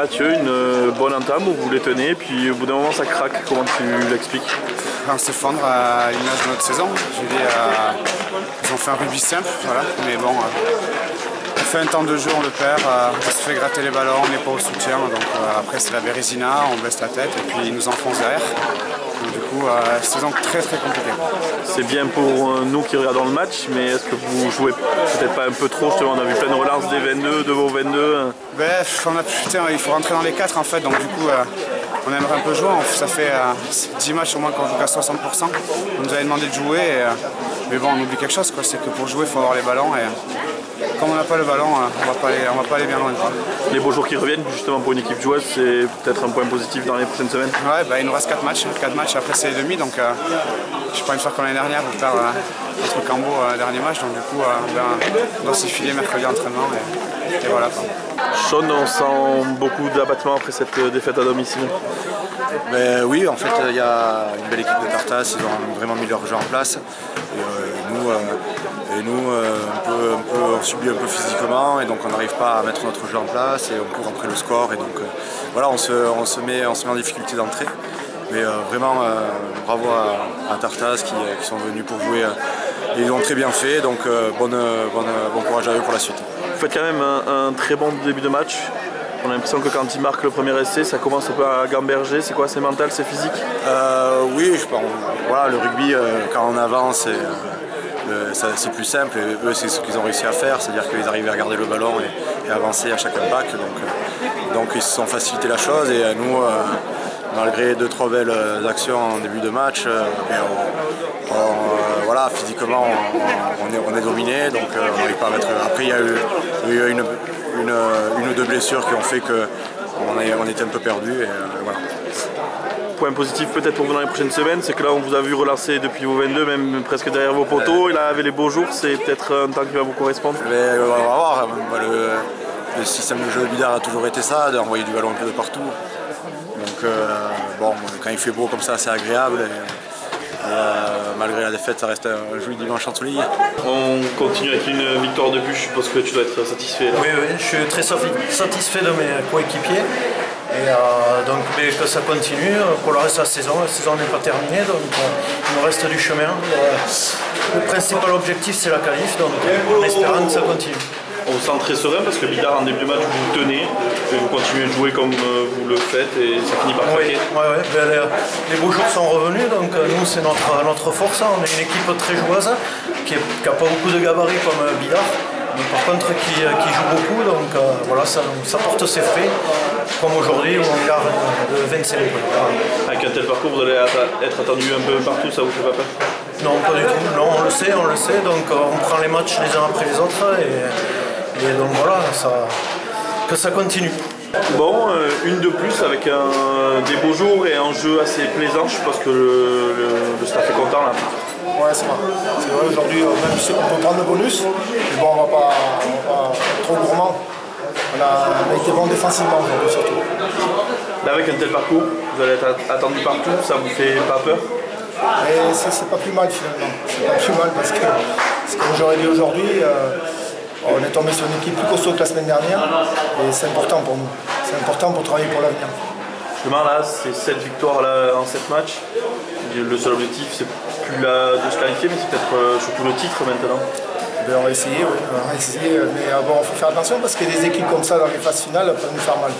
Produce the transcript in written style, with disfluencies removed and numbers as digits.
Mathieu, une bonne entame où vous les tenez, puis au bout d'un moment ça craque, comment tu l'expliques? On s'effondre à l'image de notre saison. Ils ont fait un rugby simple, voilà. Mais bon, on fait un temps de jeu, on le perd, on se fait gratter les ballons, on n'est pas au soutien. Donc après c'est la Bérésina, on baisse la tête et puis ils nous enfoncent derrière. Donc, du coup, saison très compliquée. C'est bien pour nous qui regardons le match, mais est-ce que vous jouez peut-être pas un peu trop? Justement, on a vu plein de relances des 22, de vos 22. Il faut rentrer dans les 4 en fait, donc du coup on aimerait un peu jouer. Ça fait 10 matchs au moins qu'on joue qu'à 60%. On nous avait demandé de jouer, mais bon, on oublie quelque chose, c'est que pour jouer il faut avoir les ballons. Et comme on n'a pas le ballon, on va pas aller bien loin. Les beaux jours qui reviennent justement pour une équipe joueuse, c'est peut-être un point positif dans les prochaines semaines. Ouais, il nous reste 4 matchs, après c'est les demi, donc je suis pas une fois comme l'année dernière pour faire notre Cambo dernier match, donc du coup on doit s'y filer mercredi entraînement et voilà. Sean, on sent beaucoup d'abattement après cette défaite à domicile. Oui, en fait il y a une belle équipe de Tartas, ils ont vraiment mis leur jeu en place. Et nous, on subit un peu physiquement et donc on n'arrive pas à mettre notre jeu en place et on court après le score et donc voilà, on se met en difficulté d'entrée. Mais vraiment bravo à Tartas qui sont venus pour jouer et ils l'ont très bien fait, donc bon courage à eux pour la suite. Vous faites quand même un très bon début de match. On a l'impression que quand ils marquent le premier essai, ça commence un peu à gamberger. C'est quoi? C'est mental, c'est physique? Oui, je pense. Voilà, le rugby, quand on avance, c'est plus simple. Et eux, c'est ce qu'ils ont réussi à faire, c'est-à-dire qu'ils arrivaient à garder le ballon et avancer à chaque impact. Donc ils se sont facilité la chose. Et nous, malgré 2-3 belles actions en début de match, voilà, physiquement, on est dominé. Donc on n'arrive pas à mettre. Après, il y a eu une ou deux blessures qui ont fait qu'on était un peu perdu. Voilà. Point positif peut-être pour vous dans les prochaines semaines, c'est que là on vous a vu relancer depuis vos 22, même presque derrière vos poteaux, et là avec les beaux jours, c'est peut-être un temps qui va vous correspondre. Mais on va voir, le système de jeu de Bidart a toujours été ça, d'envoyer du ballon un peu de partout. Donc bon, quand il fait beau comme ça, c'est agréable. Malgré la défaite, ça reste un joli dimanche ensoleillé. On continue avec une victoire de but, je suppose que tu dois être satisfait là. Oui, je suis très satisfait de mes coéquipiers. Et donc que ça continue pour le reste de la saison n'est pas terminée, donc il nous reste du chemin. Le principal objectif c'est la qualif, donc en espérant que ça continue. On vous sent très serein parce que Bidart en début de match vous tenez, et vous continuez de jouer comme vous le faites et ça finit par craquer. Oui. Les beaux jours sont revenus, donc nous c'est notre force, on est une équipe très joueuse qui n'a pas beaucoup de gabarits comme Bidart. Mais par contre qui joue beaucoup, donc voilà, ça porte ses fruits, comme aujourd'hui où on garde de 25 points. Avec un tel parcours, vous allez être attendu un peu partout, ça vous fait pas peur? Non, pas du tout, non, on le sait, donc on prend les matchs les uns après les autres et donc voilà, que ça continue. Bon, une de plus avec des beaux jours et un jeu assez plaisant, je pense que le staff est content là. Ouais, c'est vrai, aujourd'hui, même si on peut prendre le bonus, mais bon, on va pas être trop gourmand. On a été bon défensivement, surtout. Là, avec un tel parcours, vous allez être attendu partout, ça vous fait pas peur? Et c'est pas plus mal finalement. C'est pas plus mal parce que, comme j'aurais dit aujourd'hui, on est tombé sur une équipe plus costaud que la semaine dernière et c'est important pour nous. C'est important pour travailler pour l'avenir. Justement, là, c'est 7 victoires là, en 7 matchs. Le seul objectif, c'est plus là de se qualifier, mais c'est peut-être surtout le titre maintenant. On va essayer, oui. Mais bon, il faut faire attention parce que des équipes comme ça dans les phases finales peuvent nous faire mal.